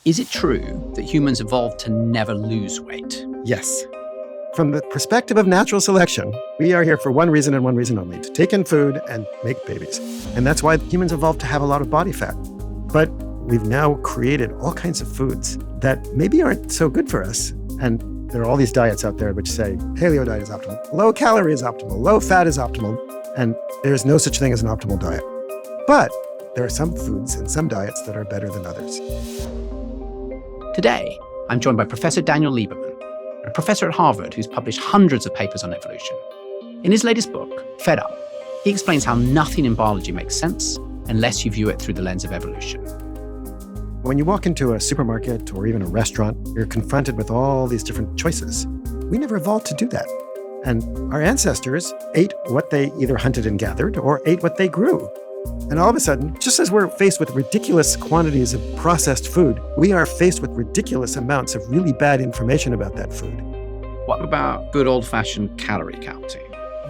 Is it true that humans evolved to never lose weight? Yes. From the perspective of natural selection, we are here for one reason and one reason only, to take in food and make babies. And that's why humans evolved to have a lot of body fat. But we've now created all kinds of foods that maybe aren't so good for us. And there are all these diets out there which say paleo diet is optimal, low calorie is optimal, low fat is optimal, and there's no such thing as an optimal diet. But there are some foods and some diets that are better than others. Today, I'm joined by Professor Daniel Lieberman, a professor at Harvard who's published hundreds of papers on evolution. In his latest book, Fed Up, he explains how nothing in biology makes sense unless you view it through the lens of evolution. When you walk into a supermarket or even a restaurant, you're confronted with all these different choices. We never evolved to do that. And our ancestors ate what they either hunted and gathered or ate what they grew. And all of a sudden, just as we're faced with ridiculous quantities of processed food, we are faced with ridiculous amounts of really bad information about that food. What about good old-fashioned calorie counting?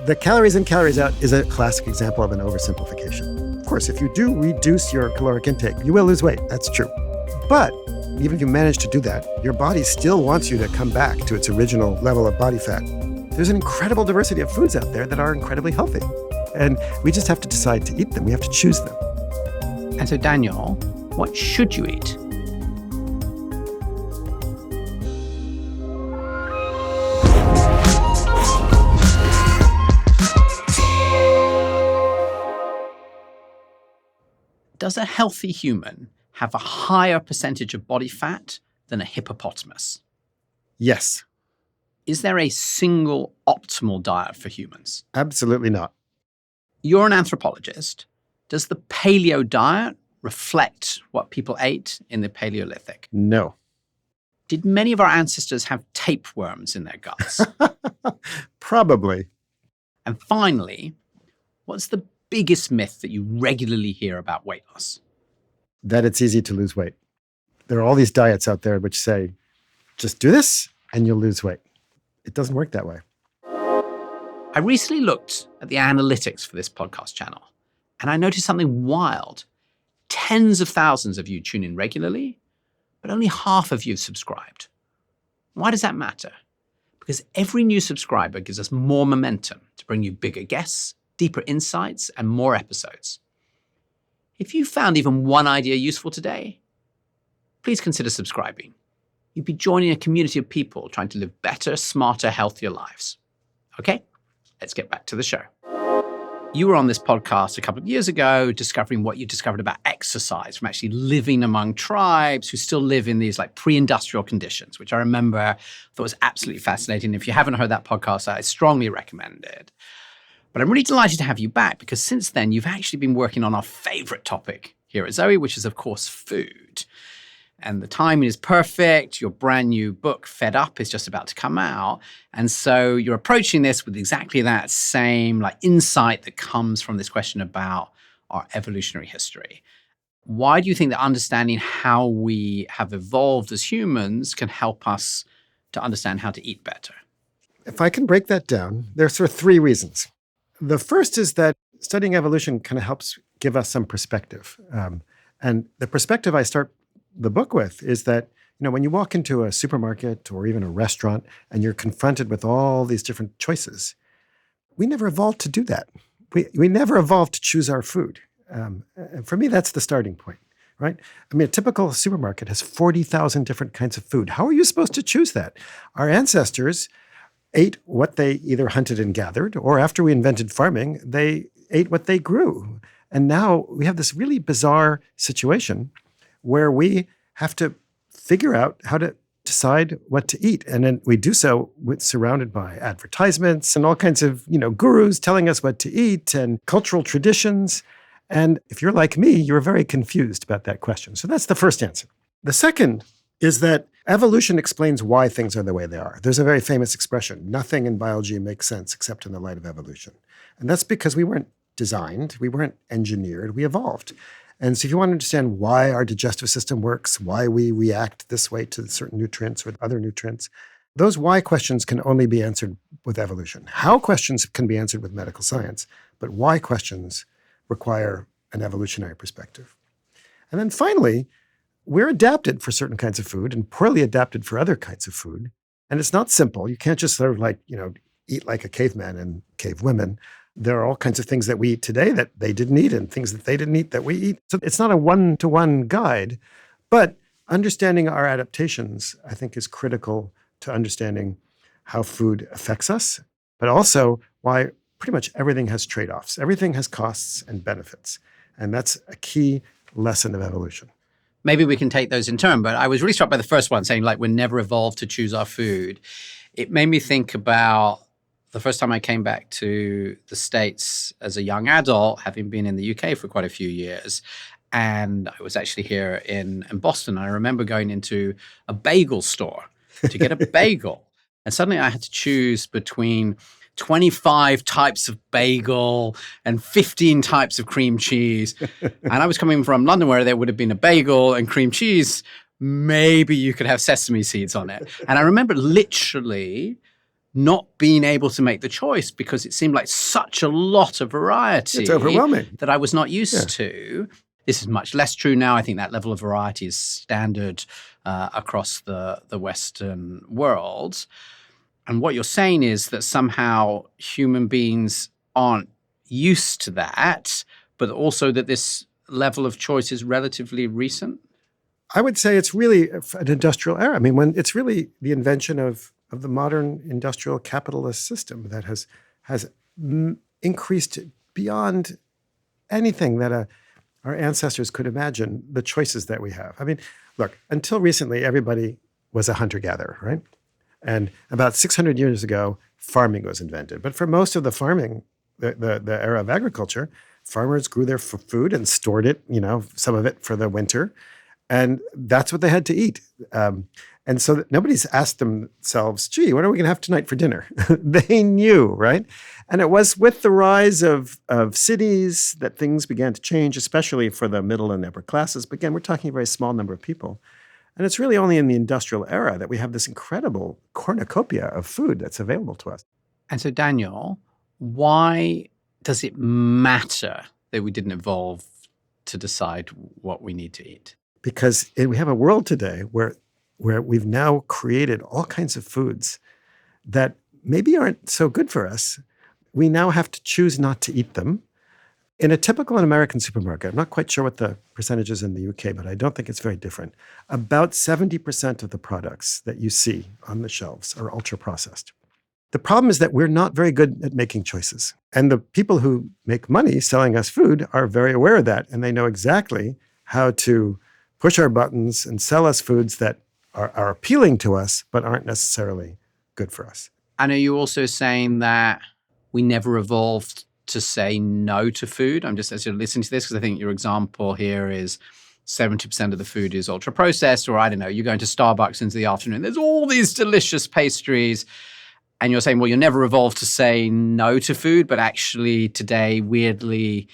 The calories in, calories out is a classic example of an oversimplification. Of course, if you do reduce your caloric intake, you will lose weight. That's true. But even if you manage to do that, your body still wants you to come back to its original level of body fat. There's an incredible diversity of foods out there that are incredibly healthy. And we just have to decide to eat them. We have to choose them. And so, Daniel, what should you eat? Does a healthy human have a higher percentage of body fat than a hippopotamus? Yes. Is there a single optimal diet for humans? Absolutely not. You're an anthropologist. Does the paleo diet reflect what people ate in the Paleolithic? No. Did many of our ancestors have tapeworms in their guts? Probably. And finally, what's the biggest myth that you regularly hear about weight loss? That it's easy to lose weight. There are all these diets out there which say, just do this and you'll lose weight. It doesn't work that way. I recently looked at the analytics for this podcast channel, and I noticed something wild. Tens of thousands of you tune in regularly, but only half of you subscribed. Why does that matter? Because every new subscriber gives us more momentum to bring you bigger guests, deeper insights, and more episodes. If you found even one idea useful today, please consider subscribing. You'd be joining a community of people trying to live better, smarter, healthier lives. Okay? Let's get back to the show. You were on this podcast a couple of years ago discovering what you discovered about exercise from actually living among tribes who still live in these like pre-industrial conditions, which I remember thought was absolutely fascinating. If you haven't heard that podcast, I strongly recommend it. But I'm really delighted to have you back because since then, you've actually been working on our favorite topic here at Zoe, which is, of course, food. And the timing is perfect. Your brand new book, Fed Up, is just about to come out. And so you're approaching this with exactly that same insight that comes from this question about our evolutionary history. Why do you think that understanding how we have evolved as humans can help us to understand how to eat better? If I can break that down, there are sort of three reasons. The first is that studying evolution kind of helps give us some perspective. And the perspective I start the book with is that, when you walk into a supermarket or even a restaurant and you're confronted with all these different choices, we never evolved to do that. We never evolved to choose our food. And for me, that's the starting point, right? I mean, a typical supermarket has 40,000 different kinds of food. How are you supposed to choose that? Our ancestors ate what they either hunted and gathered, or after we invented farming, they ate what they grew. And now we have this really bizarre situation where we have to figure out how to decide what to eat. And then we do so surrounded by advertisements and all kinds of, gurus telling us what to eat and cultural traditions. And if you're like me, you're very confused about that question. So that's the first answer. The second is that evolution explains why things are the way they are. There's a very famous expression, nothing in biology makes sense except in the light of evolution. And that's because we weren't designed, we weren't engineered, we evolved. And so if you want to understand why our digestive system works, why we react this way to certain nutrients or other nutrients, those why questions can only be answered with evolution. How questions can be answered with medical science, but why questions require an evolutionary perspective. And then finally, we're adapted for certain kinds of food and poorly adapted for other kinds of food. And it's not simple. You can't just sort of eat like a caveman and cave women. There are all kinds of things that we eat today that they didn't eat and things that they didn't eat that we eat. So it's not a one-to-one guide, but understanding our adaptations, I think, is critical to understanding how food affects us, but also why pretty much everything has trade-offs. Everything has costs and benefits. And that's a key lesson of evolution. Maybe we can take those in turn, but I was really struck by the first one, saying we're never evolved to choose our food. It made me think about the first time I came back to the States as a young adult, having been in the UK for quite a few years. And I was actually here in Boston. I remember going into a bagel store to get a bagel. And suddenly I had to choose between 25 types of bagel and 15 types of cream cheese. And I was coming from London where there would have been a bagel and cream cheese. Maybe you could have sesame seeds on it. And I remember literally not being able to make the choice because it seemed like such a lot of variety. It's overwhelming. That I was not used to. This is much less true now. I think that level of variety is standard across the Western world. And what you're saying is that somehow human beings aren't used to that, but also that this level of choice is relatively recent? I would say it's really an industrial era. I mean, when it's really the invention of the modern industrial capitalist system that has increased beyond anything that our ancestors could imagine, the choices that we have. I mean, look, until recently, everybody was a hunter-gatherer, right? And about 600 years ago, farming was invented. But for most of the farming, the era of agriculture, farmers grew their food and stored it, some of it for the winter. And that's what they had to eat. And so nobody's asked themselves, gee, what are we going to have tonight for dinner? They knew, right? And it was with the rise of cities that things began to change, especially for the middle and upper classes. But again, we're talking a very small number of people. And it's really only in the industrial era that we have this incredible cornucopia of food that's available to us. And so, Daniel, why does it matter that we didn't evolve to decide what we need to eat? Because we have a world today where we've now created all kinds of foods that maybe aren't so good for us. We now have to choose not to eat them. In a typical American supermarket, I'm not quite sure what the percentage is in the UK, but I don't think it's very different. About 70% of the products that you see on the shelves are ultra-processed. The problem is that we're not very good at making choices. And the people who make money selling us food are very aware of that, and they know exactly how to push our buttons and sell us foods that are appealing to us, but aren't necessarily good for us. And are you also saying that we never evolved to say no to food? I'm just, as you're listening to this, because I think your example here is 70% of the food is ultra processed, or I don't know, you're going to Starbucks into the afternoon, there's all these delicious pastries, and you're saying, well, you never evolved to say no to food, but actually today, weirdly,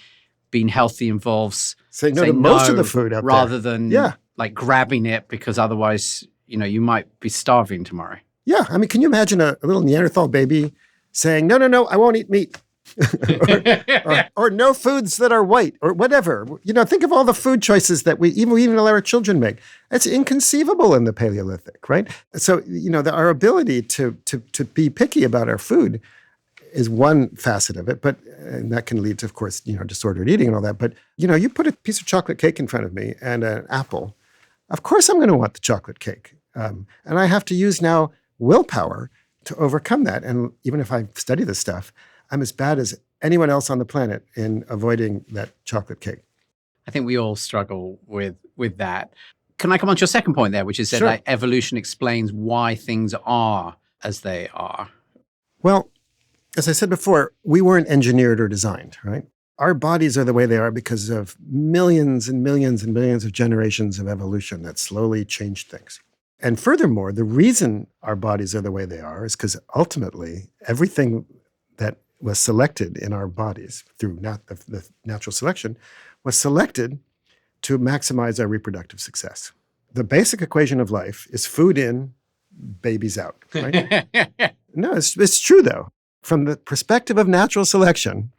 being healthy involves saying no to most of the food out rather there. than like grabbing it, because otherwise, you might be starving tomorrow. Yeah. I mean, can you imagine a little Neanderthal baby saying, no, I won't eat meat? or no foods that are white or whatever. Think of all the food choices that we even let our children make. It's inconceivable in the Paleolithic, right? So, our ability to be picky about our food is one facet of it, and that can lead to, of course, disordered eating and all that. But, you put a piece of chocolate cake in front of me and an apple. Of course, I'm going to want the chocolate cake. And I have to use now willpower to overcome that. And even if I study this stuff, I'm as bad as anyone else on the planet in avoiding that chocolate cake. I think we all struggle with that. Can I come on to your second point there, which is that Sure. evolution explains why things are as they are? Well, as I said before, we weren't engineered or designed, right? Our bodies are the way they are because of millions and millions and millions of generations of evolution that slowly changed things. And furthermore, the reason our bodies are the way they are is because ultimately everything that was selected in our bodies through the natural selection was selected to maximize our reproductive success. The basic equation of life is food in, babies out, right? No, it's true though. From the perspective of natural selection,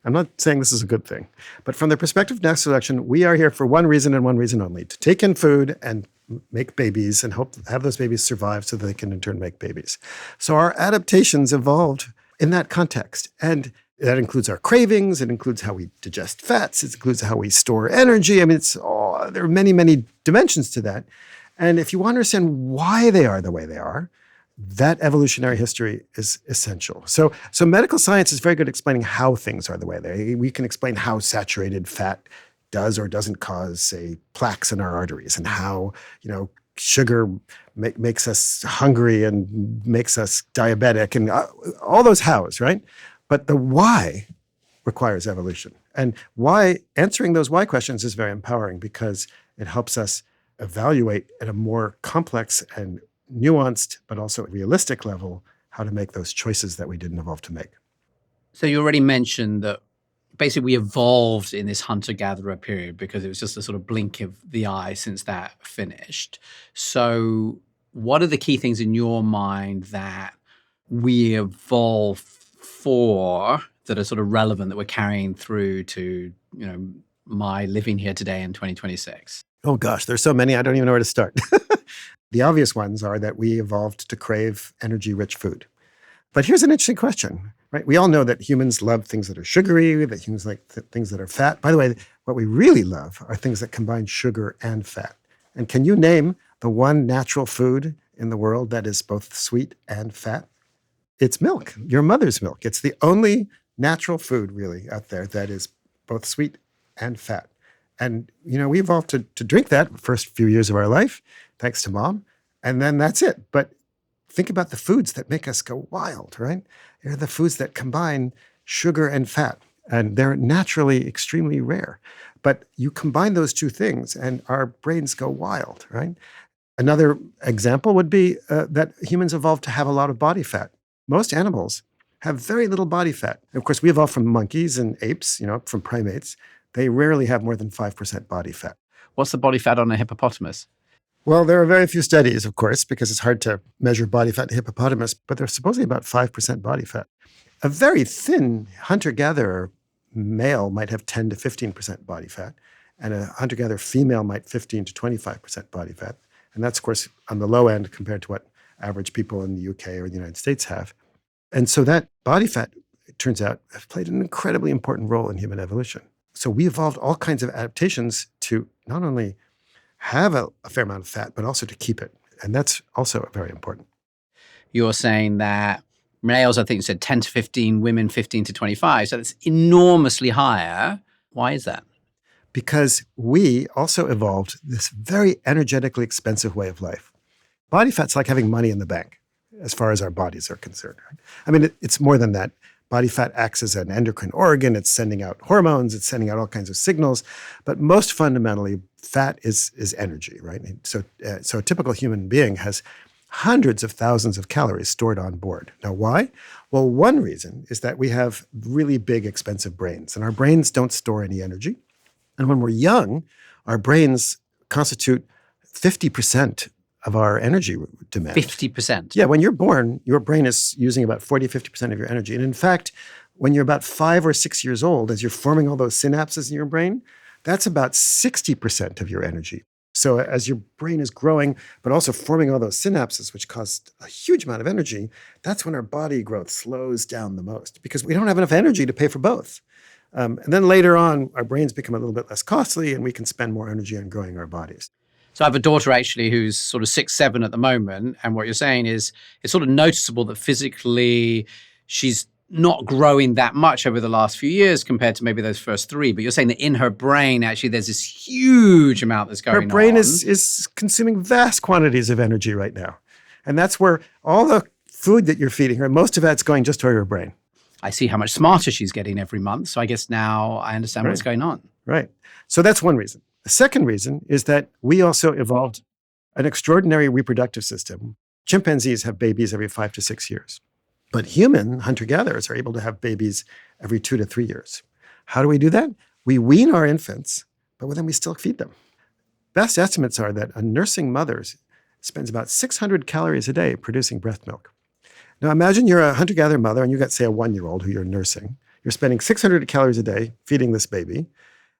I'm not saying this is a good thing, but from the perspective of natural selection, we are here for one reason and one reason only, to take in food and make babies and hope have those babies survive so that they can in turn make babies. So our adaptations evolved in that context. And that includes our cravings. It includes how we digest fats. It includes how we store energy. I mean, there are many, many dimensions to that. And if you want to understand why they are the way they are, that evolutionary history is essential. So medical science is very good at explaining how things are the way they are. We can explain how saturated fat does or doesn't cause, say, plaques in our arteries, and how, sugar makes us hungry and makes us diabetic, and all those hows, right? But the why requires evolution. And answering those why questions is very empowering, because it helps us evaluate at a more complex and nuanced, but also realistic level, how to make those choices that we didn't evolve to make. So you already mentioned that basically we evolved in this hunter-gatherer period because it was just a sort of blink of the eye since that finished. So what are the key things in your mind that we evolved for that are sort of relevant that we're carrying through to, my living here today in 2026? Oh gosh, there's so many, I don't even know where to start. The obvious ones are that we evolved to crave energy-rich food. But here's an interesting question, right? We all know that humans love things that are sugary, that humans like things that are fat. By the way, what we really love are things that combine sugar and fat. And can you name the one natural food in the world that is both sweet and fat? It's milk, your mother's milk. It's the only natural food really out there that is both sweet and fat. And, we evolved to drink that the first few years of our life, thanks to mom. And then that's it. But think about the foods that make us go wild, right? They're the foods that combine sugar and fat. And they're naturally extremely rare. But you combine those two things and our brains go wild, right? Another example would be that humans evolved to have a lot of body fat. Most animals have very little body fat. Of course, we evolved from monkeys and apes, from primates. They rarely have more than 5% body fat. What's the body fat on a hippopotamus? Well, there are very few studies, of course, because it's hard to measure body fat in hippopotamus, but there's supposedly about 5% body fat. A very thin hunter-gatherer male might have 10 to 15% body fat, and a hunter-gatherer female might 15 to 25% body fat. And that's, of course, on the low end compared to what average people in the UK or the United States have. And so that body fat, it turns out, has played an incredibly important role in human evolution. So we evolved all kinds of adaptations to not only have a fair amount of fat, but also to keep it. And that's also very important. You're saying that males, I think you said 10 to 15, women 15 to 25. So that's enormously higher. Why is that? Because we also evolved this very energetically expensive way of life. Body fat's like having money in the bank, as far as our bodies are concerned. Right? I mean, it's more than that. Body fat acts as an endocrine organ. It's sending out hormones. It's sending out all kinds of signals. But most fundamentally, fat is energy, right? So a typical human being has hundreds of thousands of calories stored on board. Now, why? Well, one reason is that we have really big, expensive brains, and our brains don't store any energy. And when we're young, our brains constitute 50% of our energy demand. 50%? Yeah, when you're born, your brain is using about 40-50% of your energy. And in fact, when you're about 5 or 6 years old, as you're forming all those synapses in your brain, that's about 60% of your energy. So as your brain is growing, but also forming all those synapses, which cause a huge amount of energy, that's when our body growth slows down the most, because we don't have enough energy to pay for both. And then later on, our brains become a little bit less costly, and we can spend more energy on growing our bodies. So I have a daughter actually who's sort of 6, 7 at the moment. And what you're saying is it's sort of noticeable that physically she's not growing that much over the last few years compared to maybe those first 3. But you're saying that in her brain, actually, there's this huge amount that's going on. Her brain is consuming vast quantities of energy right now. And that's where all the food that you're feeding her, most of that's going just to her brain. I see how much smarter she's getting every month. So I guess now I understand what's going on. Right. So that's one reason. The second reason is that we also evolved an extraordinary reproductive system. Chimpanzees have babies every 5 to 6 years. But human hunter-gatherers are able to have babies every 2 to 3 years. How do we do that? We wean our infants, but then we still feed them. Best estimates are that a nursing mother spends about 600 calories a day producing breast milk. Now imagine you're a hunter-gatherer mother and you got, say, a 1-year-old who you're nursing. You're spending 600 calories a day feeding this baby.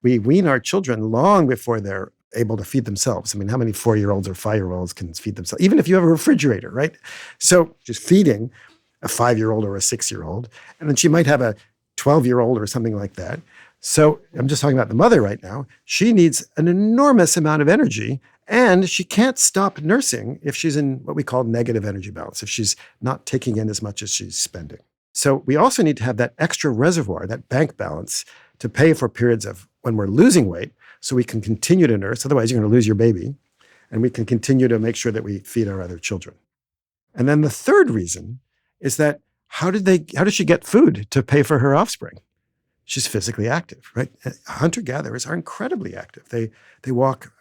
We wean our children long before they're able to feed themselves. I mean, how many 4-year-olds or 5-year-olds can feed themselves? Even if you have a refrigerator, right? So just feeding a 5-year-old or a 6-year-old, and then she might have a 12-year-old or something like that. So I'm just talking about the mother right now. She needs an enormous amount of energy, and she can't stop nursing if she's in what we call negative energy balance, if she's not taking in as much as she's spending. So we also need to have that extra reservoir, that bank balance, to pay for periods of when we're losing weight so we can continue to nurse. Otherwise, you're going to lose your baby. And we can continue to make sure that we feed our other children. And then the third reason is that how does she get food to pay for her offspring? She's physically active, right? Hunter-gatherers are incredibly active. They walk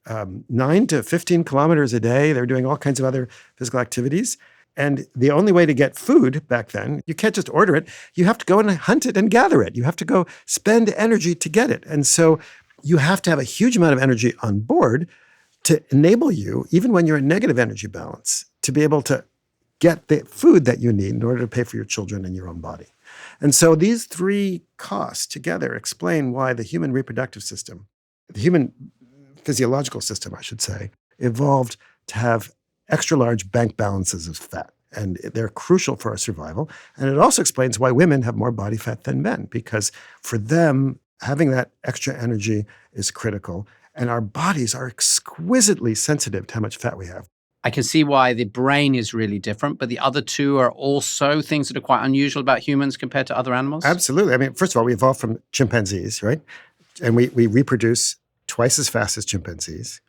9 to 15 kilometers a day. They're doing all kinds of other physical activities. And the only way to get food back then, you can't just order it. You have to go and hunt it and gather it. You have to go spend energy to get it. And so you have to have a huge amount of energy on board to enable you, even when you're in negative energy balance, to be able to get the food that you need in order to pay for your children and your own body. And so these three costs together explain why the human reproductive system, the human physiological system, I should say, evolved to have extra large bank balances of fat. And they're crucial for our survival. And it also explains why women have more body fat than men, because for them, having that extra energy is critical. And our bodies are exquisitely sensitive to how much fat we have. I can see why the brain is really different, but the other two are also things that are quite unusual about humans compared to other animals? Absolutely. I mean, first of all, we evolved from chimpanzees, right? And we reproduce twice as fast as chimpanzees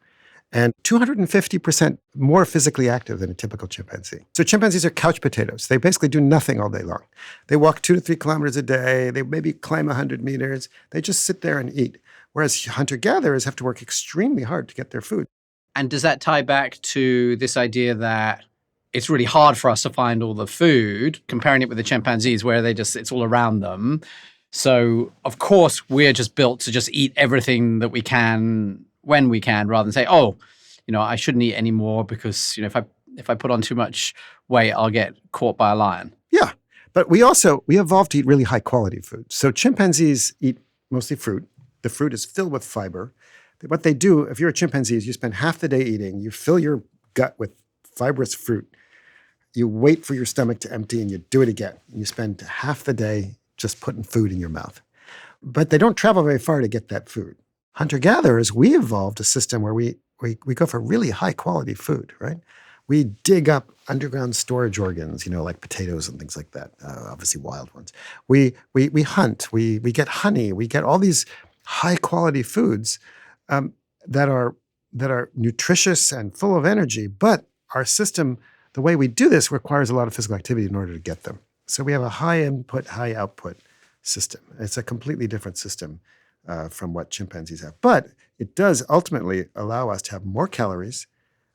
and 250% more physically active than a typical chimpanzee. So chimpanzees are couch potatoes. They basically do nothing all day long. They walk 2 to 3 kilometers a day. They maybe climb 100 meters. They just sit there and eat. Whereas hunter-gatherers have to work extremely hard to get their food. And does that tie back to this idea that it's really hard for us to find all the food, comparing it with the chimpanzees where it's all around them. So, of course, we're just built to just eat everything that we can when we can, rather than say, I shouldn't eat anymore because, if I put on too much weight, I'll get caught by a lion. Yeah. But we evolved to eat really high quality food. So chimpanzees eat mostly fruit. The fruit is filled with fiber. What they do, if you're a chimpanzee, is you spend half the day eating, you fill your gut with fibrous fruit, you wait for your stomach to empty and you do it again. And you spend half the day just putting food in your mouth. But they don't travel very far to get that food. Hunter-gatherers, we evolved a system where we go for really high quality food, right? We dig up underground storage organs, like potatoes and things like that, obviously wild ones. We hunt, we get honey, we get all these high quality foods that are nutritious and full of energy, but our system, the way we do this, requires a lot of physical activity in order to get them. So we have a high input, high output system. It's a completely different system from what chimpanzees have. But it does ultimately allow us to have more calories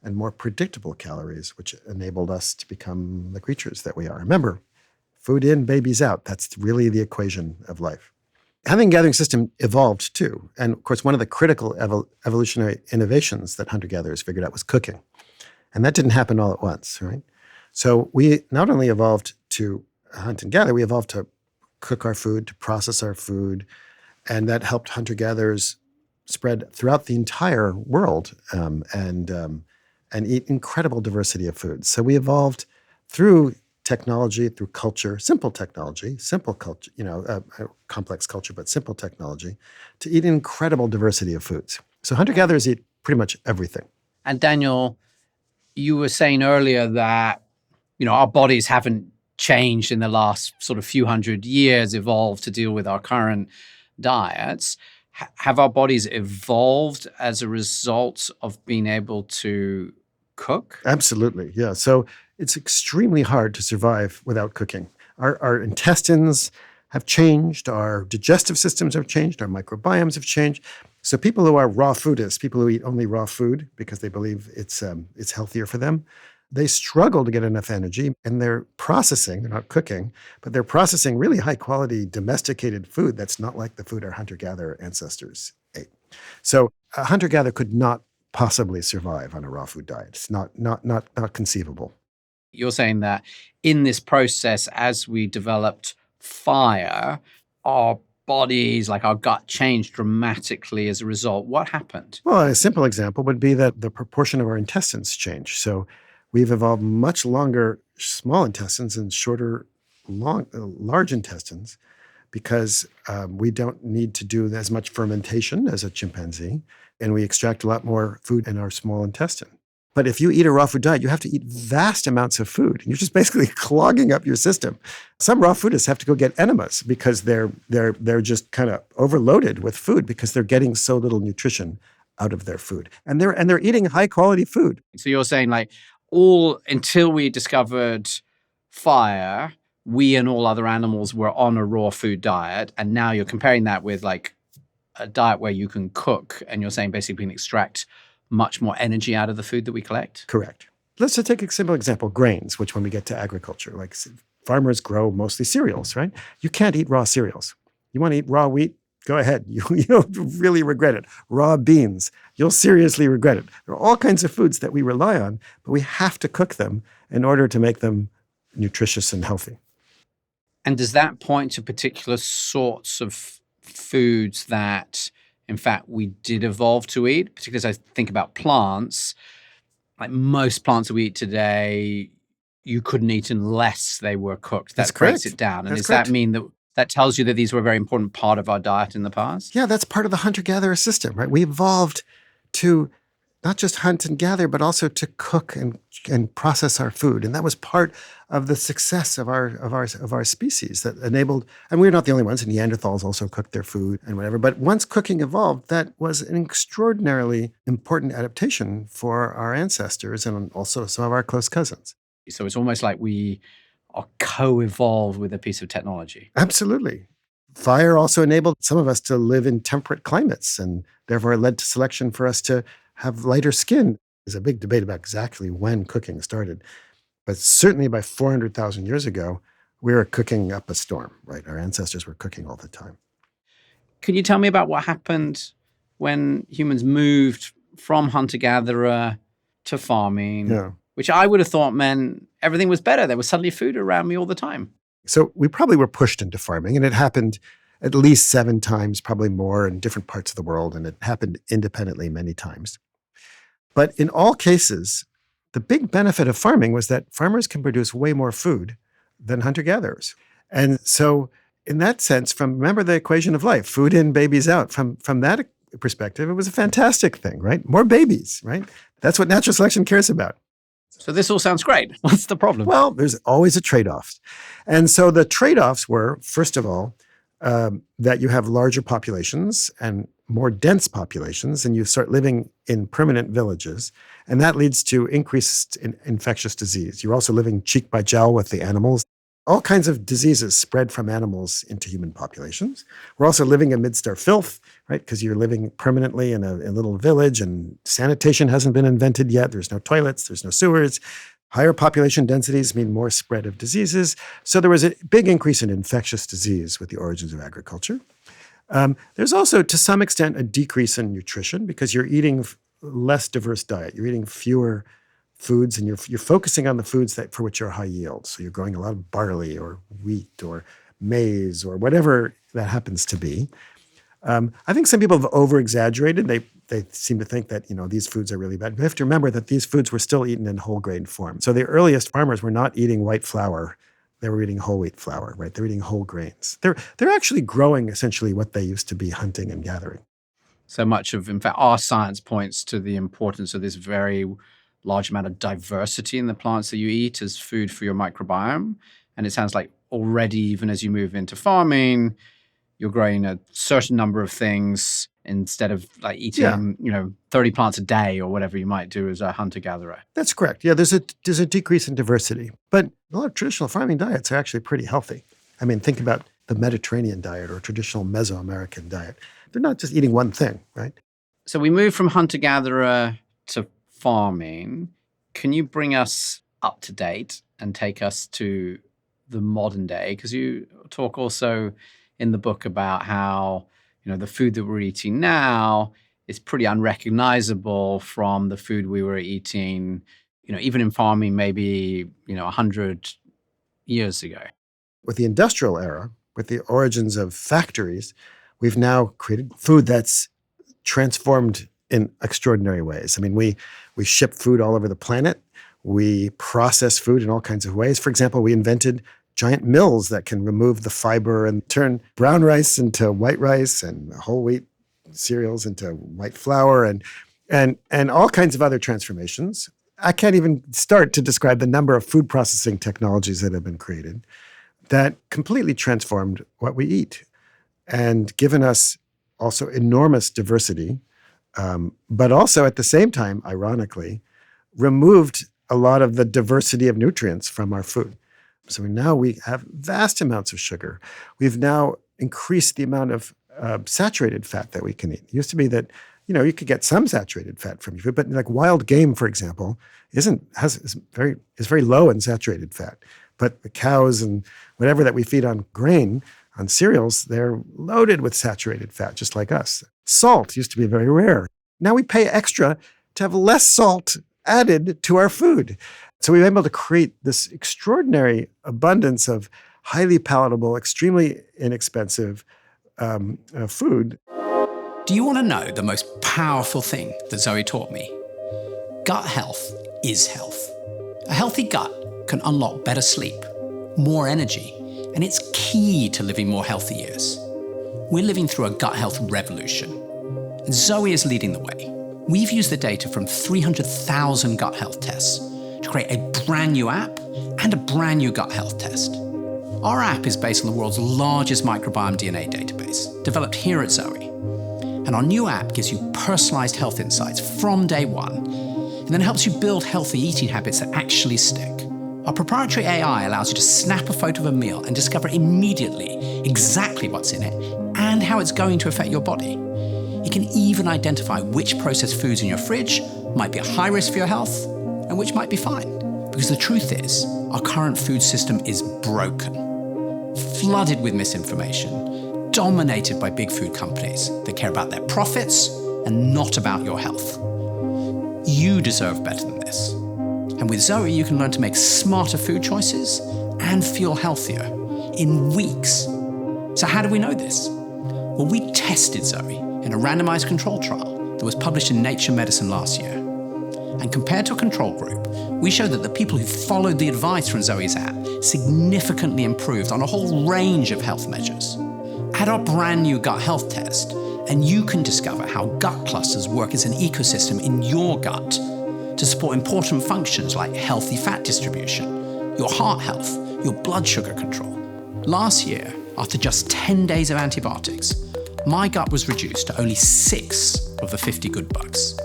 and more predictable calories, which enabled us to become the creatures that we are. Remember, food in, babies out. That's really the equation of life. Hunting-gathering system evolved too. And of course, one of the critical evolutionary innovations that hunter-gatherers figured out was cooking. And that didn't happen all at once, right? So we not only evolved to hunt and gather, we evolved to cook our food, to process our food. And that helped hunter-gatherers spread throughout the entire world and eat incredible diversity of foods. So we evolved through technology, through culture, simple technology, complex culture, but simple technology, to eat an incredible diversity of foods. So hunter-gatherers eat pretty much everything. And Daniel, you were saying earlier that, our bodies haven't changed in the last sort of few hundred years, evolved to deal with our current diets. Have our bodies evolved as a result of being able to cook? Absolutely, yeah. So it's extremely hard to survive without cooking. Our intestines have changed, our digestive systems have changed, our microbiomes have changed. So people who are raw foodists, people who eat only raw food because they believe it's healthier for them, they struggle to get enough energy, and they're not cooking, but they're processing really high-quality domesticated food that's not like the food our hunter-gatherer ancestors ate. So a hunter-gatherer could not possibly survive on a raw food diet. It's not conceivable. You're saying that in this process, as we developed fire, our bodies, like our gut changed dramatically as a result. What happened? Well, a simple example would be that the proportion of our intestines change. So we've evolved much longer small intestines and shorter large intestines because we don't need to do as much fermentation as a chimpanzee, and we extract a lot more food in our small intestine. But if you eat a raw food diet, you have to eat vast amounts of food. You're just basically clogging up your system. Some raw foodists have to go get enemas because they're just kind of overloaded with food because they're getting so little nutrition out of their food. And they're eating high quality food. So you're saying like all until we discovered fire, we and all other animals were on a raw food diet. And now you're comparing that with like a diet where you can cook, and you're saying basically we can extract much more energy out of the food that we collect? Correct. Let's just take a simple example, grains, which when we get to agriculture, like farmers grow mostly cereals, right? You can't eat raw cereals. You want to eat raw wheat? Go ahead. You'll really regret it. Raw beans, you'll seriously regret it. There are all kinds of foods that we rely on, but we have to cook them in order to make them nutritious and healthy. And does that point to particular sorts of foods that, in fact, we did evolve to eat? Particularly as I think about plants, like most plants that we eat today, you couldn't eat unless they were cooked. That That's correct. breaks it down. And That's does correct. that mean that tells you that these were a very important part of our diet in the past? Yeah, that's part of the hunter-gatherer system, right? We evolved to not just hunt and gather, but also to cook and process our food. And that was part of the success of our species that enabled, and we're not the only ones, Neanderthals also cooked their food and whatever. But once cooking evolved, that was an extraordinarily important adaptation for our ancestors and also some of our close cousins. So it's almost like we are co-evolved with a piece of technology. Absolutely. Fire also enabled some of us to live in temperate climates, and therefore led to selection for us to have lighter skin. There's a big debate about exactly when cooking started. But certainly by 400,000 years ago, we were cooking up a storm, right? Our ancestors were cooking all the time. Can you tell me about what happened when humans moved from hunter-gatherer to farming, Yeah. which I would have thought meant everything was better. There was suddenly food around me all the time. So we probably were pushed into farming, and it happened at least 7 times, probably more in different parts of the world, and it happened independently many times. But in all cases, the big benefit of farming was that farmers can produce way more food than hunter-gatherers. And so in that sense, remember the equation of life, food in, babies out. From that perspective, it was a fantastic thing, right? More babies, right? That's what natural selection cares about. So this all sounds great. What's the problem? Well, there's always a trade-off. And so the trade-offs were, first of all, that you have larger populations and more dense populations, and you start living in permanent villages. And that leads to increased infectious disease. You're also living cheek by jowl with the animals. All kinds of diseases spread from animals into human populations. We're also living amidst our filth, right? Because you're living permanently in a little village, and sanitation hasn't been invented yet. There's no toilets, there's no sewers. Higher population densities mean more spread of diseases. So there was a big increase in infectious disease with the origins of agriculture. There's also, to some extent, a decrease in nutrition because you're eating less diverse diet. You're eating fewer foods, and you're focusing on the foods for which are high yield. So you're growing a lot of barley or wheat or maize or whatever that happens to be. I think some people have over-exaggerated. They seem to think that these foods are really bad. We have to remember that these foods were still eaten in whole grain form. So the earliest farmers were not eating white flour. They were eating whole wheat flour, right? They're eating whole grains. They're actually growing essentially what they used to be hunting and gathering. So much of, in fact, our science points to the importance of this very large amount of diversity in the plants that you eat as food for your microbiome. And it sounds like already, even as you move into farming, you're growing a certain number of things instead of like eating, 30 plants a day or whatever you might do as a hunter-gatherer. That's correct. Yeah, there's a decrease in diversity. But a lot of traditional farming diets are actually pretty healthy. I mean, think about the Mediterranean diet or traditional Mesoamerican diet. They're not just eating one thing, right? So we move from hunter-gatherer to farming. Can you bring us up to date and take us to the modern day? Because you talk also in the book about how, the food that we're eating now is pretty unrecognizable from the food we were eating, even in farming maybe, 100 years ago. With the industrial era, with the origins of factories, we've now created food that's transformed in extraordinary ways. I mean, we ship food all over the planet. We process food in all kinds of ways. For example, we invented giant mills that can remove the fiber and turn brown rice into white rice and whole wheat cereals into white flour and all kinds of other transformations. I can't even start to describe the number of food processing technologies that have been created that completely transformed what we eat and given us also enormous diversity, but also at the same time, ironically, removed a lot of the diversity of nutrients from our food. So now we have vast amounts of sugar. We've now increased the amount of saturated fat that we can eat. It used to be that, you could get some saturated fat from your food, but like wild game, for example, is very low in saturated fat. But the cows and whatever that we feed on grain, on cereals, they're loaded with saturated fat, just like us. Salt used to be very rare. Now we pay extra to have less salt added to our food. So we were able to create this extraordinary abundance of highly palatable, extremely inexpensive food. Do you want to know the most powerful thing that Zoe taught me? Gut health is health. A healthy gut can unlock better sleep, more energy, and it's key to living more healthy years. We're living through a gut health revolution, and Zoe is leading the way. We've used the data from 300,000 gut health tests to create a brand new app and a brand new gut health test. Our app is based on the world's largest microbiome DNA database, developed here at Zoe. And our new app gives you personalized health insights from day one, and then helps you build healthy eating habits that actually stick. Our proprietary AI allows you to snap a photo of a meal and discover immediately exactly what's in it and how it's going to affect your body. It can even identify which processed foods in your fridge might be a high risk for your health and which might be fine. Because the truth is, our current food system is broken, flooded with misinformation, dominated by big food companies that care about their profits and not about your health. You deserve better than this. And with Zoe, you can learn to make smarter food choices and feel healthier in weeks. So how do we know this? Well, we tested Zoe in a randomized control trial that was published in Nature Medicine last year. And compared to a control group, we showed that the people who followed the advice from Zoe's app significantly improved on a whole range of health measures. Add our brand new gut health test, and you can discover how gut clusters work as an ecosystem in your gut to support important functions like healthy fat distribution, your heart health, your blood sugar control. Last year, after just 10 days of antibiotics, my gut was reduced to only 6 of the 50 good bugs.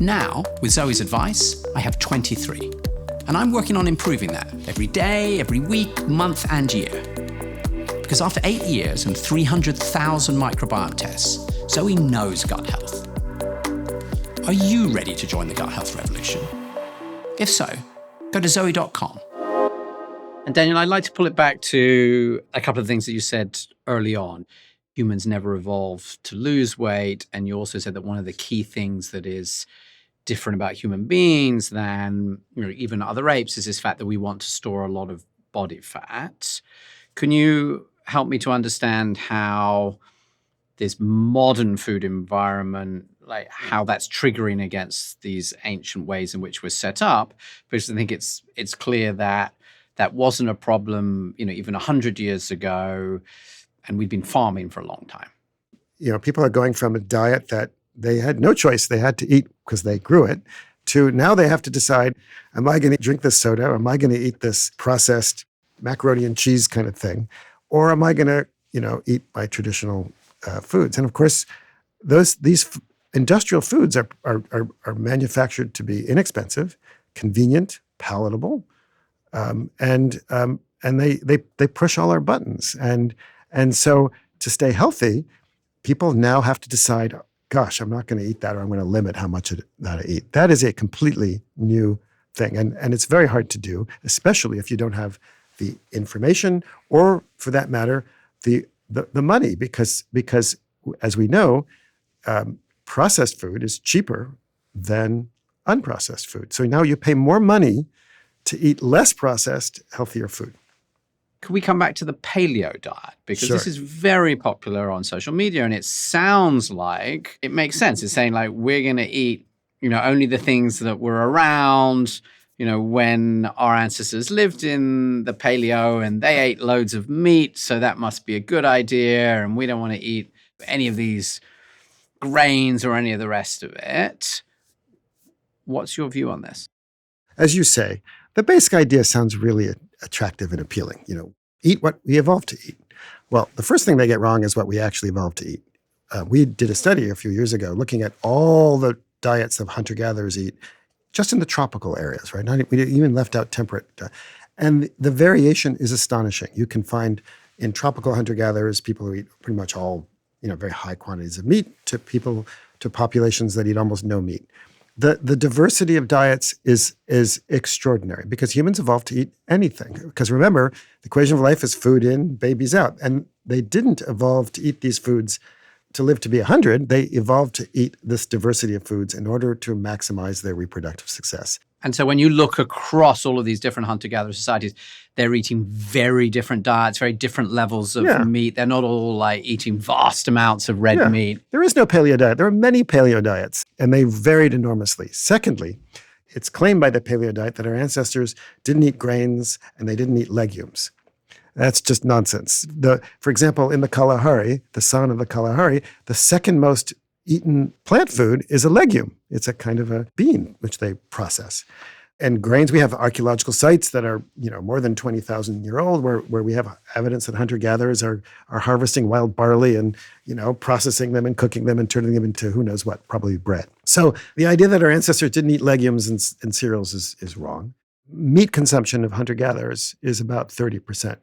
Now, with Zoe's advice, I have 23. And I'm working on improving that every day, every week, month, and year. Because after 8 years and 300,000 microbiome tests, Zoe knows gut health. Are you ready to join the gut health revolution? If so, go to zoe.com. And Daniel, I'd like to pull it back to a couple of things that you said early on. Humans never evolved to lose weight. And you also said that one of the key things that is different about human beings than even other apes is this fact that we want to store a lot of body fat. Can you help me to understand how this modern food environment, like how that's triggering against these ancient ways in which we're set up? Because I think it's clear that that wasn't a problem, even 100 years ago, and we've been farming for a long time. People are going from a diet that they had no choice, they had to eat because they grew it, to now they have to decide, am I going to drink this soda, or am I going to eat this processed macaroni and cheese kind of thing, or am I going to, eat my traditional foods? And of course, these industrial foods are manufactured to be inexpensive, convenient, palatable, and they push all our buttons. And so to stay healthy, people now have to decide, gosh, I'm not going to eat that, or I'm going to limit how much that I eat. That is a completely new thing. And it's very hard to do, especially if you don't have the information or, for that matter, the money, because as we know, processed food is cheaper than unprocessed food. So now you pay more money to eat less processed, healthier food. Could we come back to the paleo diet? Because Sure. this is very popular on social media, and it sounds like it makes sense. It's saying like, we're going to eat, only the things that were around, when our ancestors lived in the paleo and they ate loads of meat. So that must be a good idea. And we don't want to eat any of these grains or any of the rest of it. What's your view on this? As you say, the basic idea sounds really attractive and appealing. Eat what we evolved to eat. Well, the first thing they get wrong is what we actually evolved to eat. We did a study a few years ago looking at all the diets that hunter-gatherers eat just in the tropical areas, right? We even left out temperate. And the variation is astonishing. You can find in tropical hunter-gatherers people who eat pretty much all, very high quantities of meat to populations that eat almost no meat. The diversity of diets is extraordinary because humans evolved to eat anything. Because remember, the equation of life is food in, babies out. And they didn't evolve to eat these foods to live to be 100. They evolved to eat this diversity of foods in order to maximize their reproductive success. And so when you look across all of these different hunter-gatherer societies, they're eating very different diets, very different levels of meat. They're not all like eating vast amounts of red meat. There is no paleo diet. There are many paleo diets, and they varied enormously. Secondly, it's claimed by the paleo diet that our ancestors didn't eat grains and they didn't eat legumes. That's just nonsense. For example, in the Kalahari, the son of the Kalahari, the second most eaten plant food is a legume. It's a kind of a bean, which they process. And grains, we have archaeological sites that are, more than 20,000 year old where we have evidence that hunter-gatherers are harvesting wild barley and, processing them and cooking them and turning them into who knows what, probably bread. So the idea that our ancestors didn't eat legumes and cereals is wrong. Meat consumption of hunter-gatherers is about 30%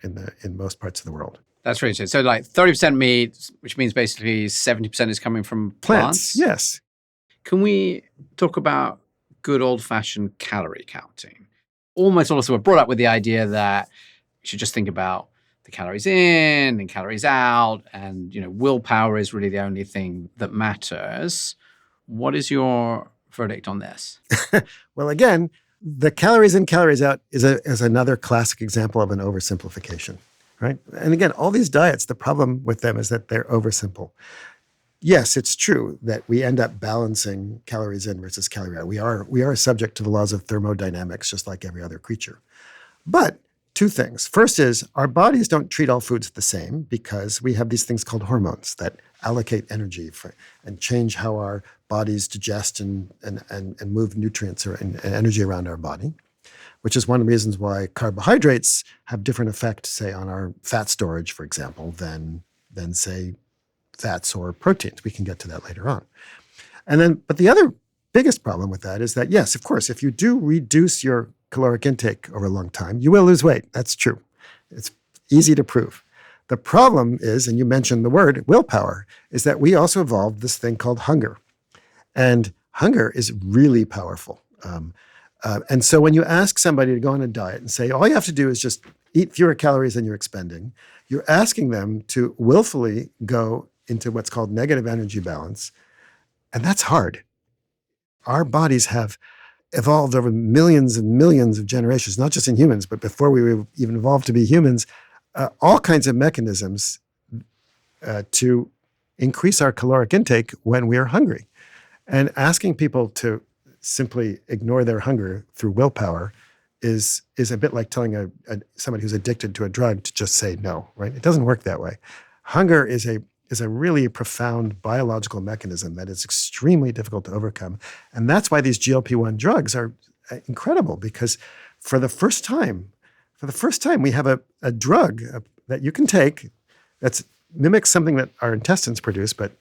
in most parts of the world. That's really interesting. So like 30% meat, which means basically 70% is coming from plants? Yes. Can we talk about good old-fashioned calorie counting? Almost also we're brought up with the idea that you should just think about the calories in and calories out, and willpower is really the only thing that matters. What is your verdict on this? Well, again, the calories in, calories out is another classic example of an oversimplification, right? And again, all these diets, the problem with them is that they're oversimple. Yes, it's true that we end up balancing calories in versus calorie out. We are subject to the laws of thermodynamics, just like every other creature. But two things. First is our bodies don't treat all foods the same because we have these things called hormones that allocate energy and change how our bodies digest and move nutrients and energy around our body, which is one of the reasons why carbohydrates have different effects, say, on our fat storage, for example, than say, fats or proteins. We can get to that later on. But the other biggest problem with that is that, yes, of course, if you do reduce your caloric intake over a long time, you will lose weight. That's true. It's easy to prove. The problem is, and you mentioned the word willpower, is that we also evolved this thing called hunger. And hunger is really powerful. And so when you ask somebody to go on a diet and say, all you have to do is just eat fewer calories than you're expending, you're asking them to willfully go into what's called negative energy balance. And that's hard. Our bodies have evolved over millions and millions of generations, not just in humans, but before we were even evolved to be humans, all kinds of mechanisms to increase our caloric intake when we are hungry. And asking people to simply ignore their hunger through willpower is a bit like telling somebody who's addicted to a drug to just say no, right? It doesn't work that way. Hunger is a really profound biological mechanism that is extremely difficult to overcome. And that's why these GLP-1 drugs are incredible, because for the first time, we have a drug that you can take that mimics something that our intestines produce, but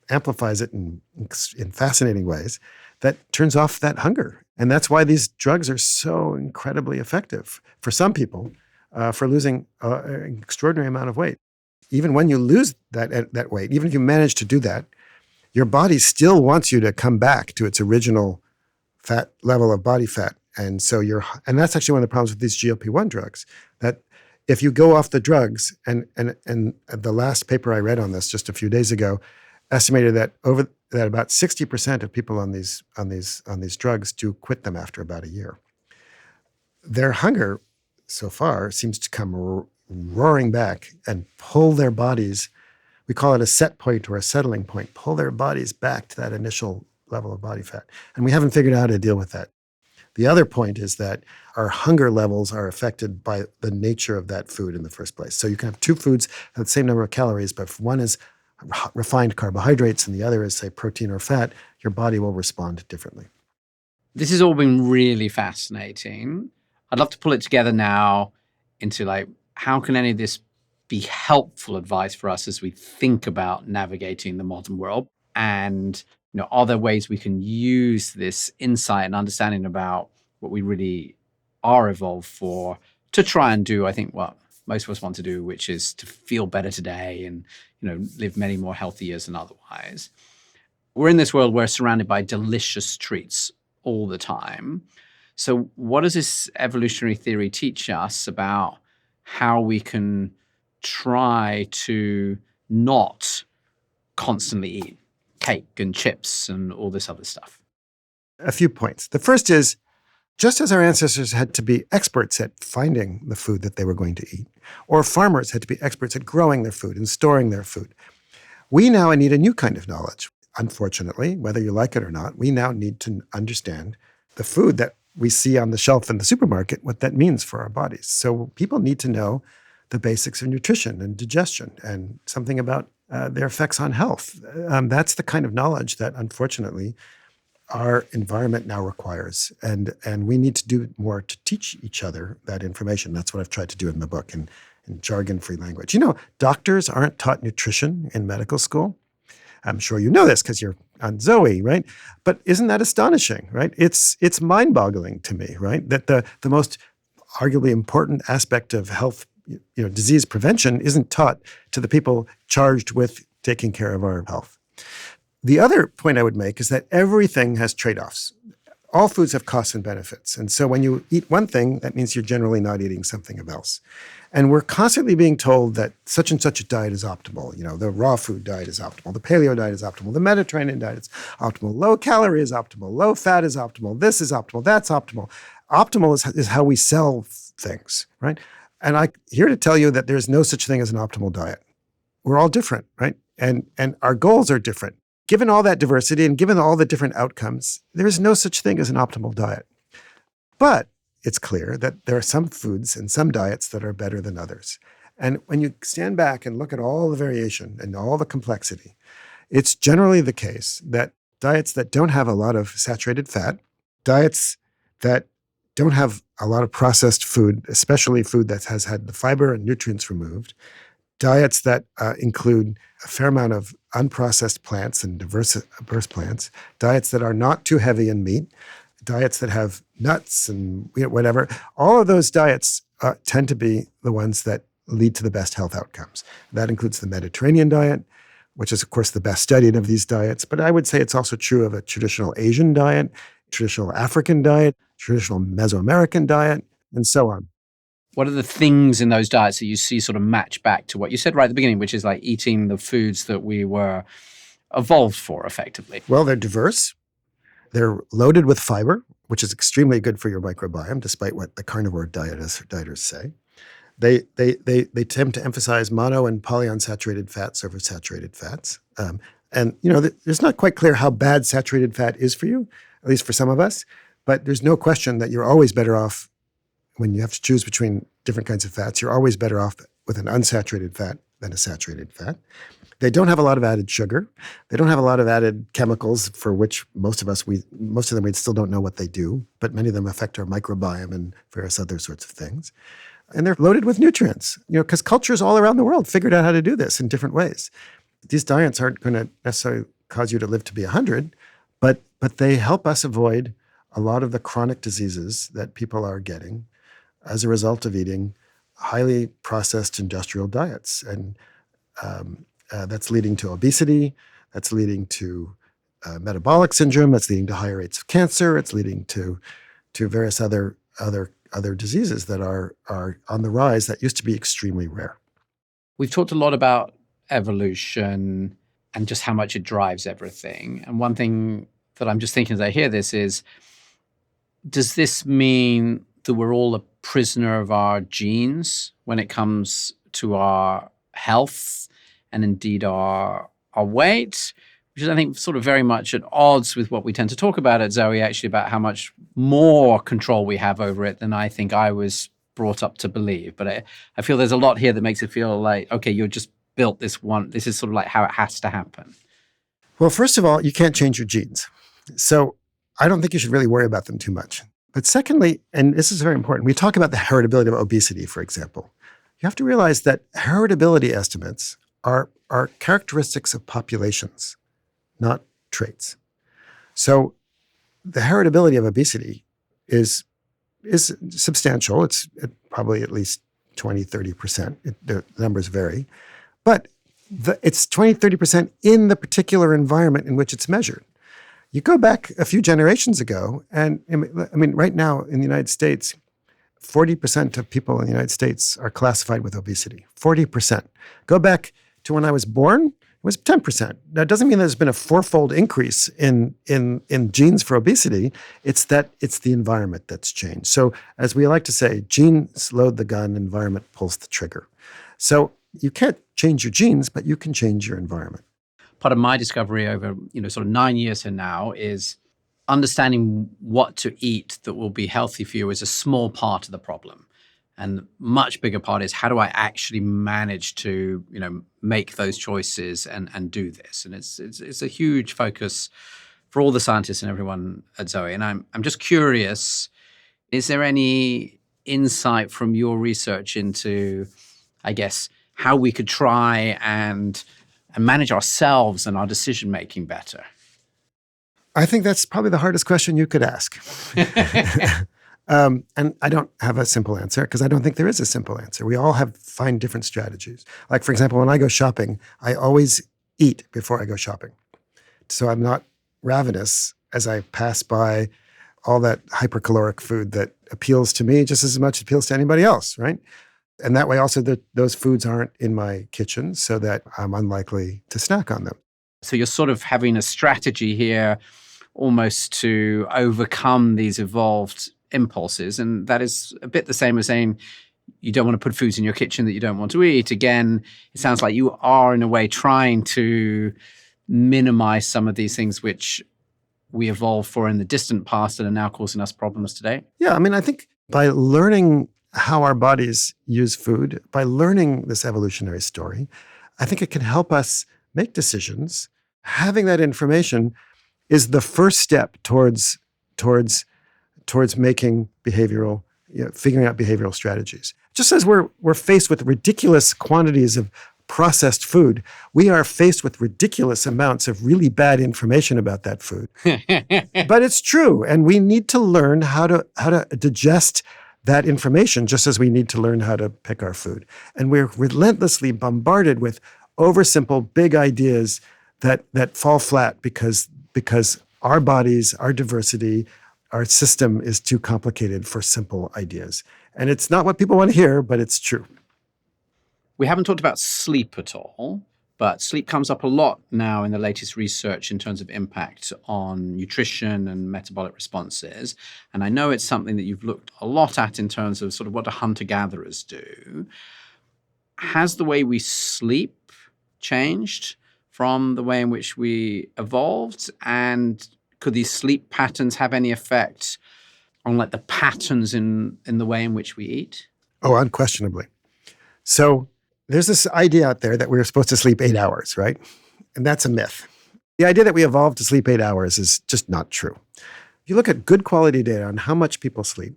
amplifies it in fascinating ways that turns off that hunger. And that's why these drugs are so incredibly effective for some people for losing an extraordinary amount of weight. Even when you lose that weight, even if you manage to do that, your body still wants you to come back to its original fat level of body fat. And so and that's actually one of the problems with these GLP-1 drugs, that if you go off the drugs, and the last paper I read on this just a few days ago estimated that about 60% of people on these drugs do quit them after about a year. Their hunger so far seems to come roaring back and pull their bodies. We call it a set point or a settling point, pull their bodies back to that initial level of body fat. And we haven't figured out how to deal with that. The other point is that our hunger levels are affected by the nature of that food in the first place. So you can have two foods that have the same number of calories, but if one is refined carbohydrates and the other is, say, protein or fat, your body will respond differently. This has all been really fascinating. I'd love to pull it together now into how can any of this be helpful advice for us as we think about navigating the modern world? And are there ways we can use this insight and understanding about what we really are evolved for to try and do, I think, what most of us want to do, which is to feel better today and live many more healthy years than otherwise. We're in this world where we're surrounded by delicious treats all the time. So what does this evolutionary theory teach us about how we can try to not constantly eat cake and chips and all this other stuff? A few points. The first is, just as our ancestors had to be experts at finding the food that they were going to eat, or farmers had to be experts at growing their food and storing their food, we now need a new kind of knowledge. Unfortunately, whether you like it or not, we now need to understand the food that we see on the shelf in the supermarket, what that means for our bodies. So people need to know the basics of nutrition and digestion and something about their effects on health. That's the kind of knowledge that, unfortunately, our environment now requires. And we need to do more to teach each other that information. That's what I've tried to do in the book in jargon-free language. Doctors aren't taught nutrition in medical school. I'm sure you know this because you're on Zoe, right? But isn't that astonishing, right? It's mind-boggling to me, right? That the most arguably important aspect of health, disease prevention isn't taught to the people charged with taking care of our health. The other point I would make is that everything has trade-offs. All foods have costs and benefits. And so when you eat one thing, that means you're generally not eating something else. And we're constantly being told that such and such a diet is optimal. The raw food diet is optimal. The paleo diet is optimal. The Mediterranean diet is optimal. Low calorie is optimal. Low fat is optimal. This is optimal. That's optimal. Optimal is how we sell things, right? And I'm here to tell you that there's no such thing as an optimal diet. We're all different, right? And our goals are different. Given all that diversity and given all the different outcomes, there is no such thing as an optimal diet. But it's clear that there are some foods and some diets that are better than others. And when you stand back and look at all the variation and all the complexity, it's generally the case that diets that don't have a lot of saturated fat, diets that don't have a lot of processed food, especially food that has had the fiber and nutrients removed, diets that include a fair amount of unprocessed plants and diverse plants, diets that are not too heavy in meat, diets that have nuts and whatever, all of those diets tend to be the ones that lead to the best health outcomes. That includes the Mediterranean diet, which is, of course, the best studied of these diets. But I would say it's also true of a traditional Asian diet, traditional African diet, traditional Mesoamerican diet, and so on. What are the things in those diets that you see sort of match back to what you said right at the beginning, which is like eating the foods that we were evolved for effectively? Well, they're diverse. They're loaded with fiber, which is extremely good for your microbiome, despite what the carnivore dieters say. They tend to emphasize mono and polyunsaturated fats over saturated fats. It's not quite clear how bad saturated fat is for you, at least for some of us, but there's no question that you're always better off when you have to choose between different kinds of fats. You're always better off with an unsaturated fat than a saturated fat. They don't have a lot of added sugar. They don't have a lot of added chemicals for which most of them we still don't know what they do, but many of them affect our microbiome and various other sorts of things. And they're loaded with nutrients, because cultures all around the world figured out how to do this in different ways. These diets aren't going to necessarily cause you to live to be 100, but they help us avoid a lot of the chronic diseases that people are getting as a result of eating highly processed industrial diets. And that's leading to obesity, that's leading to metabolic syndrome, that's leading to higher rates of cancer, it's leading to various other diseases that are on the rise that used to be extremely rare. We've talked a lot about evolution and just how much it drives everything. And one thing that I'm just thinking as I hear this is, does this mean that we're all a prisoner of our genes when it comes to our health and indeed our weight, which is, I think, sort of very much at odds with what we tend to talk about at Zoe, actually, about how much more control we have over it than I think I was brought up to believe. But I feel there's a lot here that makes it feel like, okay, you're just built this one. This is sort of like how it has to happen. Well, first of all, you can't change your genes. So I don't think you should really worry about them too much. But secondly, and this is very important, we talk about the heritability of obesity, for example. You have to realize that heritability estimates are characteristics of populations, not traits. So the heritability of obesity is substantial. It's probably at least 20, 30%. The numbers vary. But it's 20, 30% in the particular environment in which it's measured. You go back a few generations ago, and I mean, right now in the United States, 40% of people in the United States are classified with obesity. 40%. Go back to when I was born, it was 10%. Now, it doesn't mean there's been a fourfold increase in genes for obesity. It's the environment that's changed. So as we like to say, genes load the gun, environment pulls the trigger. So you can't change your genes, but you can change your environment. Part of my discovery over, sort of 9 years here now is understanding what to eat that will be healthy for you is a small part of the problem. And much bigger part is how do I actually manage to, make those choices and do this? And it's a huge focus for all the scientists and everyone at Zoe. And I'm just curious, is there any insight from your research into, I guess, how we could try and manage ourselves and our decision-making better? I think that's probably the hardest question you could ask. And I don't have a simple answer because I don't think there is a simple answer. We all find different strategies. Like, for example, when I go shopping, I always eat before I go shopping. So I'm not ravenous as I pass by all that hypercaloric food that appeals to me just as much as appeals to anybody else, right? And that way also those foods aren't in my kitchen so that I'm unlikely to snack on them. So you're sort of having a strategy here almost to overcome these evolved impulses. And that is a bit the same as saying you don't want to put foods in your kitchen that you don't want to eat. Again, it sounds like you are in a way trying to minimize some of these things which we evolved for in the distant past that are now causing us problems today. Yeah, I mean, I think by learning how our bodies use food, by learning this evolutionary story, I think it can help us make decisions. Having that information is the first step towards making behavioral, figuring out behavioral strategies. Just as we're faced with ridiculous quantities of processed food, we are faced with ridiculous amounts of really bad information about that food. But it's true, and we need to learn how to digest that information, just as we need to learn how to pick our food. And we're relentlessly bombarded with oversimple, big ideas that fall flat because our bodies, our diversity, our system is too complicated for simple ideas. And it's not what people want to hear, but it's true. We haven't talked about sleep at all, but sleep comes up a lot now in the latest research in terms of impact on nutrition and metabolic responses. And I know it's something that you've looked a lot at in terms of sort of what do hunter-gatherers do. Has the way we sleep changed from the way in which we evolved? And could these sleep patterns have any effect on like the patterns in the way in which we eat? Oh, unquestionably. So there's this idea out there that we're supposed to sleep 8 hours, right? And that's a myth. The idea that we evolved to sleep 8 hours is just not true. If you look at good quality data on how much people sleep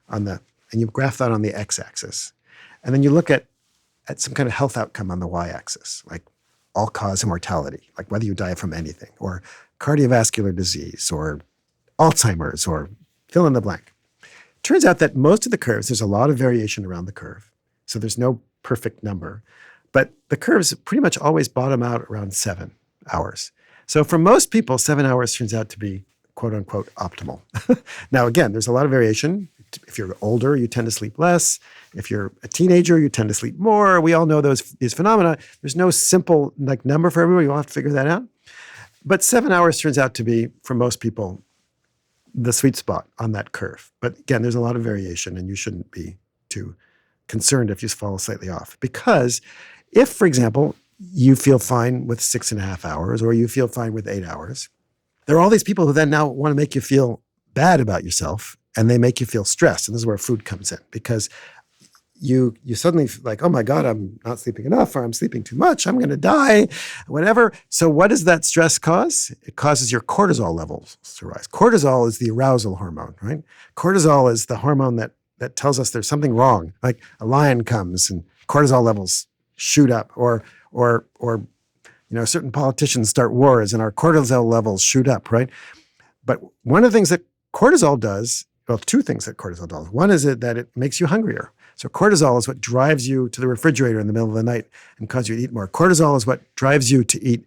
and you graph that on the x-axis, and then you look at some kind of health outcome on the y-axis, like all-cause mortality, like whether you die from anything, or cardiovascular disease, or Alzheimer's, or fill in the blank. Turns out that most of the curves, there's a lot of variation around the curve. So there's no perfect number. But the curves pretty much always bottom out around 7 hours. So for most people, 7 hours turns out to be quote unquote optimal. Now, again, there's a lot of variation. If you're older, you tend to sleep less. If you're a teenager, you tend to sleep more. We all know these phenomena. There's no simple number for everybody. You'll have to figure that out. But 7 hours turns out to be, for most people, the sweet spot on that curve. But again, there's a lot of variation, and you shouldn't be too concerned if you fall slightly off. Because if, for example, you feel fine with 6.5 hours or you feel fine with 8 hours, there are all these people who then now want to make you feel bad about yourself, and they make you feel stressed. And this is where food comes in, because you suddenly like, oh my God, I'm not sleeping enough, or I'm sleeping too much, I'm going to die, whatever. So what does that stress cause? It causes your cortisol levels to rise. Cortisol is the arousal hormone, right? Cortisol is the hormone that tells us there's something wrong. Like a lion comes and cortisol levels shoot up, or certain politicians start wars and our cortisol levels shoot up, right? But one of the things that cortisol does, well, two things that cortisol does. One is that it makes you hungrier. So cortisol is what drives you to the refrigerator in the middle of the night and causes you to eat more. Cortisol is what drives you to eat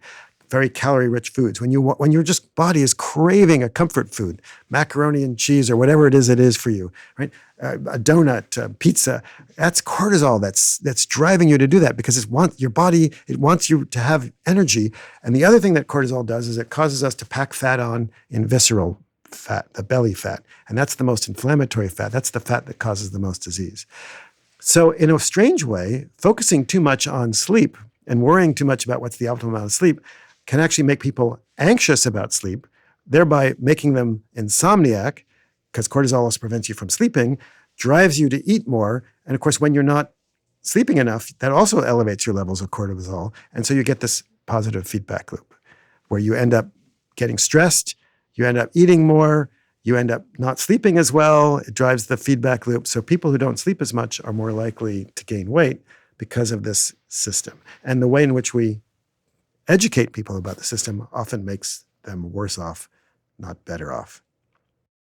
very calorie-rich foods. When your just body is craving a comfort food, macaroni and cheese or whatever it is for you, right? A donut, pizza, that's cortisol that's driving you to do that, because it wants you to have energy. And the other thing that cortisol does is it causes us to pack fat on in visceral fat, the belly fat. And that's the most inflammatory fat. That's the fat that causes the most disease. So in a strange way, focusing too much on sleep and worrying too much about what's the optimal amount of sleep can actually make people anxious about sleep, thereby making them insomniac, because cortisol also prevents you from sleeping, drives you to eat more. And of course, when you're not sleeping enough, that also elevates your levels of cortisol. And so you get this positive feedback loop where you end up getting stressed, you end up eating more, you end up not sleeping as well. It drives the feedback loop. So people who don't sleep as much are more likely to gain weight because of this system. And the way in which we educate people about the system often makes them worse off, not better off.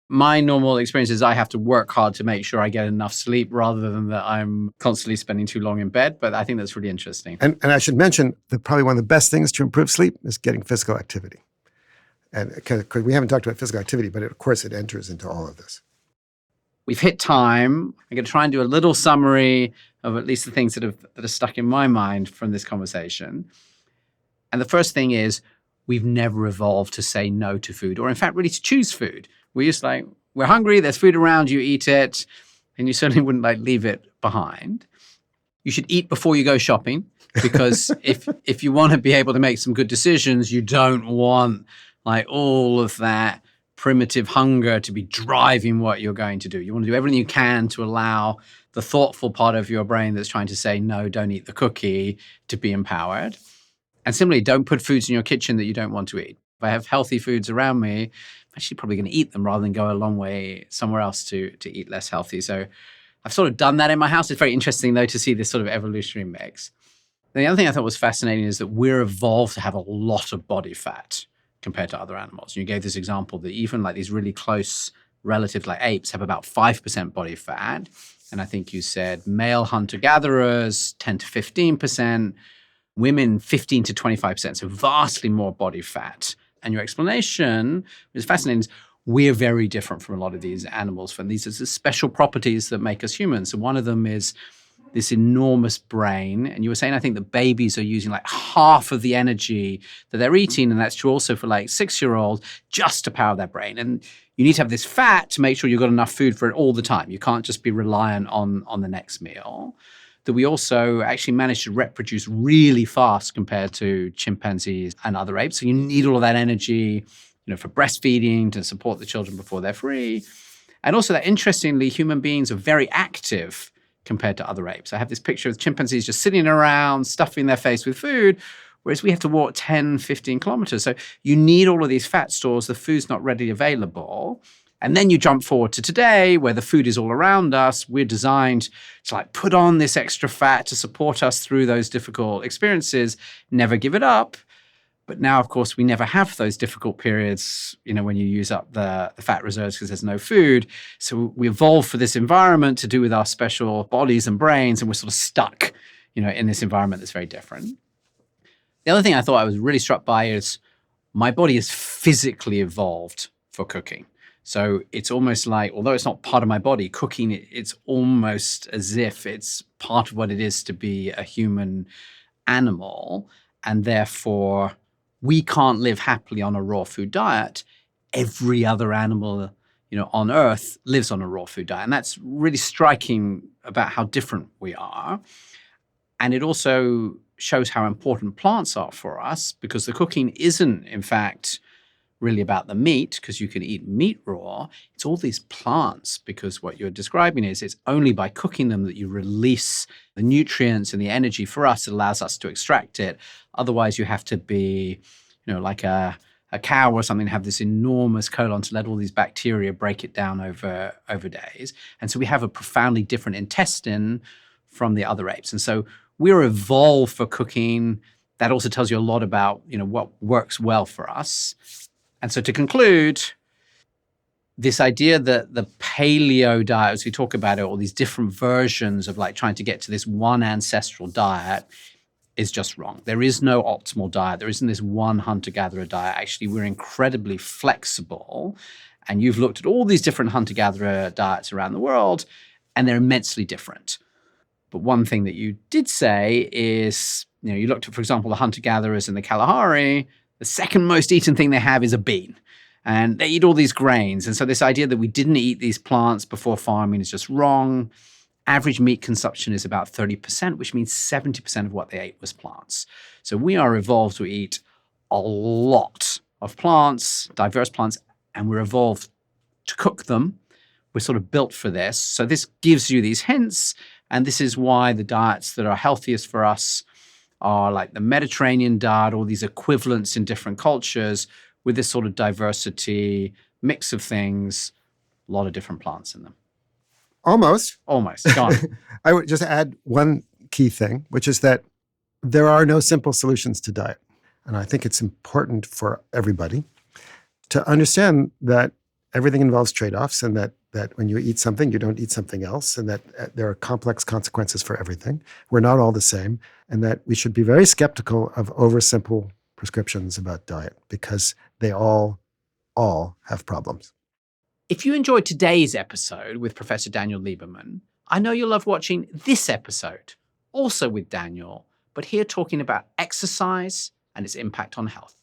My normal experience is I have to work hard to make sure I get enough sleep rather than that I'm constantly spending too long in bed. But I think that's really interesting. And I should mention that probably one of the best things to improve sleep is getting physical activity. And because we haven't talked about physical activity, but of course it enters into all of this. We've hit time. I'm going to try and do a little summary of at least the things that are stuck in my mind from this conversation. And the first thing is, we've never evolved to say no to food, or in fact, really to choose food. We're just like, we're hungry, there's food around, you eat it, and you certainly wouldn't leave it behind. You should eat before you go shopping, because if you want to be able to make some good decisions, you don't want all of that primitive hunger to be driving what you're going to do. You want to do everything you can to allow the thoughtful part of your brain that's trying to say, no, don't eat the cookie, to be empowered. And similarly, don't put foods in your kitchen that you don't want to eat. If I have healthy foods around me, I'm actually probably going to eat them rather than go a long way somewhere else to eat less healthy. So I've sort of done that in my house. It's very interesting, though, to see this sort of evolutionary mix. The other thing I thought was fascinating is that we're evolved to have a lot of body fat compared to other animals. And you gave this example that even these really close relatives like apes have about 5% body fat. And I think you said male hunter-gatherers, 10 to 15%, women 15 to 25%, so vastly more body fat. And your explanation is fascinating. We're very different from a lot of these animals. For these are the special properties that make us humans. So one of them is this enormous brain. And you were saying, I think that babies are using half of the energy that they're eating. And that's true also for 6-year-olds, just to power their brain. And you need to have this fat to make sure you've got enough food for it all the time. You can't just be reliant on the next meal. That we also actually manage to reproduce really fast compared to chimpanzees and other apes. So you need all of that energy, for breastfeeding, to support the children before they're free. And also that, interestingly, human beings are very active compared to other apes. I have this picture of chimpanzees just sitting around, stuffing their face with food, whereas we have to walk 10, 15 kilometers. So you need all of these fat stores. The food's not readily available. And then you jump forward to today, where the food is all around us. We're designed to put on this extra fat to support us through those difficult experiences, never give it up. But now, of course, we never have those difficult periods, when you use up the fat reserves because there's no food. So we evolved for this environment to do with our special bodies and brains, and we're sort of stuck, in this environment that's very different. The other thing I thought I was really struck by is my body is physically evolved for cooking. So it's almost although it's not part of my body, cooking, it's almost as if it's part of what it is to be a human animal. And therefore, we can't live happily on a raw food diet. Every other animal on Earth lives on a raw food diet. And that's really striking about how different we are. And it also shows how important plants are for us, because the cooking isn't, in fact, really about the meat, because you can eat meat raw. It's all these plants, because what you're describing is it's only by cooking them that you release the nutrients and the energy. For us, it allows us to extract it. Otherwise, you have to be, like a cow or something, have this enormous colon to let all these bacteria break it down over days. And so we have a profoundly different intestine from the other apes. And so we're evolved for cooking. That also tells you a lot about, what works well for us. And so to conclude, this idea that the paleo diet, as we talk about it, all these different versions of like trying to get to this one ancestral diet, is just wrong. There is no optimal diet. There isn't this one hunter-gatherer diet. Actually, we're incredibly flexible. And you've looked at all these different hunter-gatherer diets around the world, and they're immensely different. But one thing that you did say is, you looked at, for example, the hunter-gatherers in the Kalahari. The second most eaten thing they have is a bean. And they eat all these grains. And so this idea that we didn't eat these plants before farming is just wrong. Average meat consumption is about 30%, which means 70% of what they ate was plants. So we are evolved to eat a lot of plants, diverse plants, and we're evolved to cook them. We're sort of built for this. So this gives you these hints, and this is why the diets that are healthiest for us are like the Mediterranean diet, all these equivalents in different cultures with this sort of diversity, mix of things, a lot of different plants in them. Almost. Go on. I would just add one key thing, which is that there are no simple solutions to diet. And I think it's important for everybody to understand that everything involves trade-offs, and that when you eat something, you don't eat something else, and that there are complex consequences for everything. We're not all the same, and that we should be very skeptical of oversimple prescriptions about diet, because they all have problems. If you enjoyed today's episode with Professor Daniel Lieberman, I know you'll love watching this episode, also with Daniel, but here talking about exercise and its impact on health.